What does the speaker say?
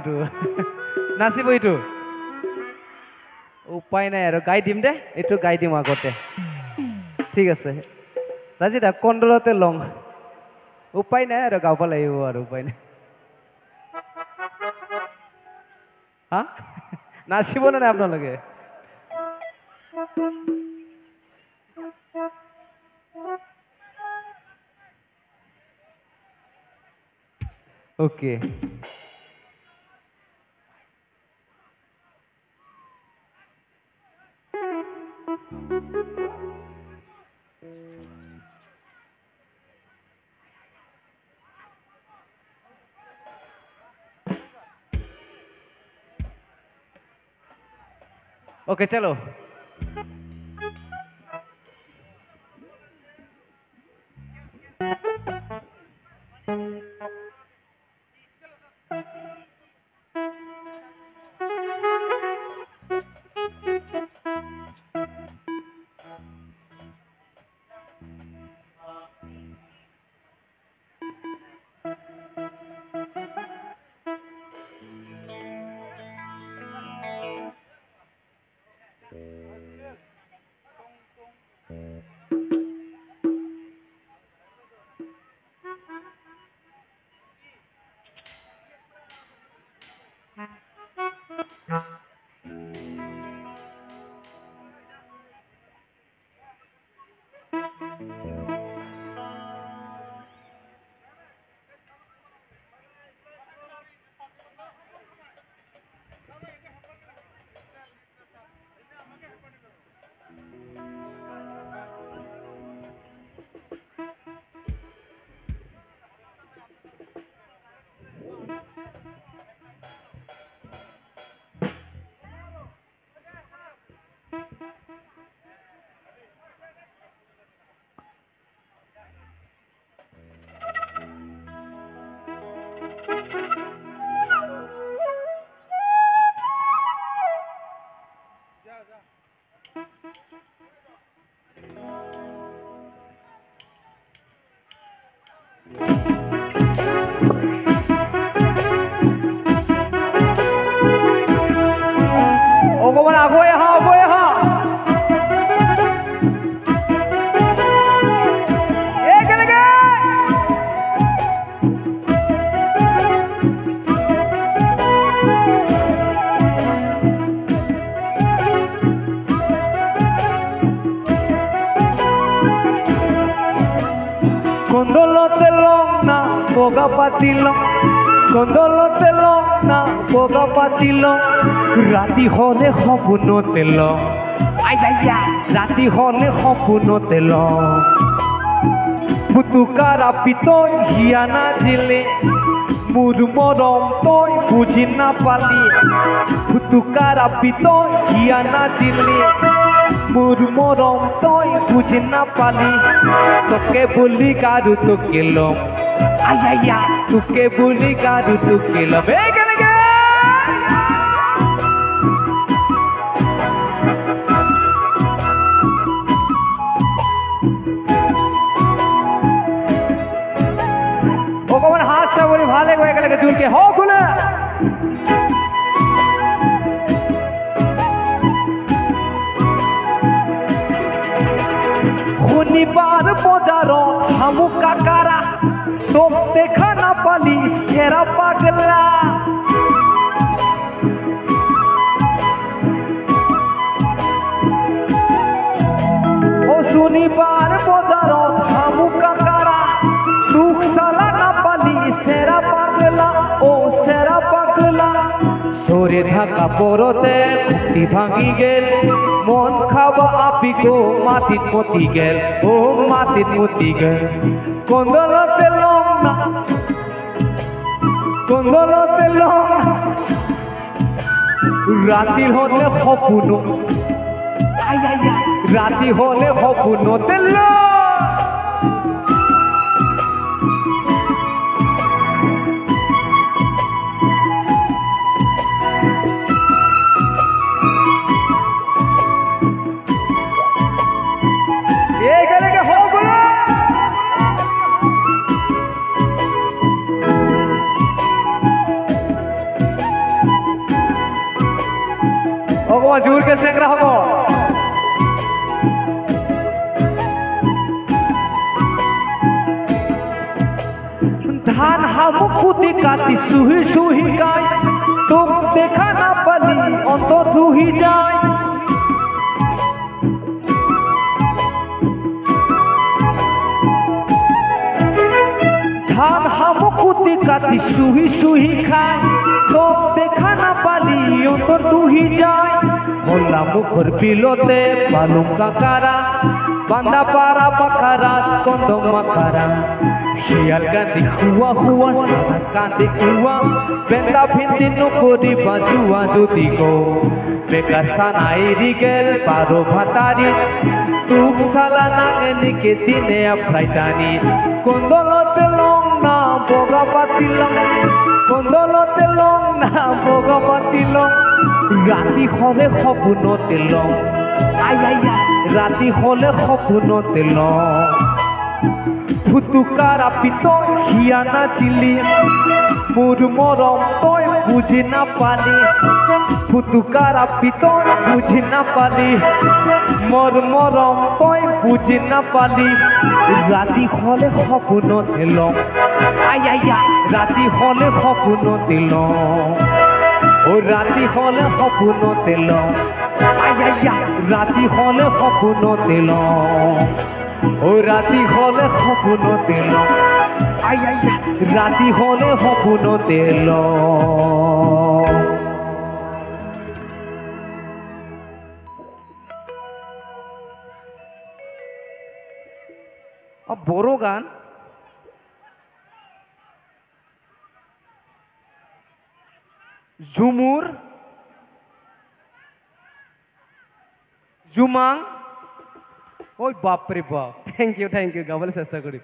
কোনটো নাচিব এইটো উপায় নাই আৰু গাই দিম দে এইটো গাই দিম আগতে ঠিক আছে ৰাজি দা কণ্ট্ৰলতে লং উপায় নাই আৰু গাব লাগিব আৰু উপায় নাই হা নাচিব নে নাই আপোনালোকে ওকে ओके चलो Kondolote long na boga patilo Kondolote long na boga patilo Rati hole hopunote long Ay ay ay Rati hole hopunote long Putukara pitoy hiana jile Murmorom toy bujina pali Putukara pitoy hiana jile Murmorom toy bujina pali Toke buli garu toke lom Ay ay ay Toke buli garu toke lom Ege lege ভগবান হাত সাগরে ভালে গো একে লগে জুলকে হো খুলে শনিবার বজার হামু কাকারা তোক দেখা না পালি সেরা পাগলা ও শনিবার বজার হামু কাকারা তোক সালা না পালি সেরা পাগলা ও সেরা পাগলা সরে ঢাকা পরতে খুঁটি ভাঙি গেল মন খাওয়া আপি গো মাটিত মতি গেল ও মাটিত মতি গেল কন্দলতে লং না কন্দলতে লং রাতি হলে সপোন আই আই আই রাতি হলে সপোনতে লং থাকবে সেংরা হব ধান হামু খুদি কাটি সুহি সুহি গায় তোক দেখা না পালি অন্তর দুহি যায় ধান হামু খুদি কাটি সুহি সুহি খায় তোক দেখা না পালি অন্তর দুহি যায় হল্লা মুখর বিলতে বালুম কাকারা বান্দা পাড়া পাখারা কন্দম মাখারা শিয়াল কান্দি হুয়া হুয়া সাদা কান্দি হুয়া বেন্দা ভিন্দি নকরি বাজুয়া যদি গো বেকার সানাই রিগেল পারো ভাতারি তুক সালা নাগেলিকে দিনে আফ্রাইতানি কন্দলতে লং না বগা পাতিলং কন্দলতে লং না বগা পাতিলং রাতি হলে সপোনতে লং আই আই রাতি হলে সপোনতে লং ফুতুকারা পিতয় হিয়া নাচিলি মোর মরম তই বুঝি না পালি ফুতুকারা পিতয় বুঝি না পালি মোর মরম তই বুঝি না পালি রাতি হলে সপোনতে লং আই আই রাতি হলে সপোনতে লং ও রাতি হলে সপোনতে লং আই আই রাতি হলে সপোনতে লং ও রাতি হলে সপোনতে লং আই আই রাতি হলে সপোনতে লং বড় গান ঝুমুর জুমাং ওই বাপরে বাপ থ্যাংক ইউ গাবলে চেষ্টা করি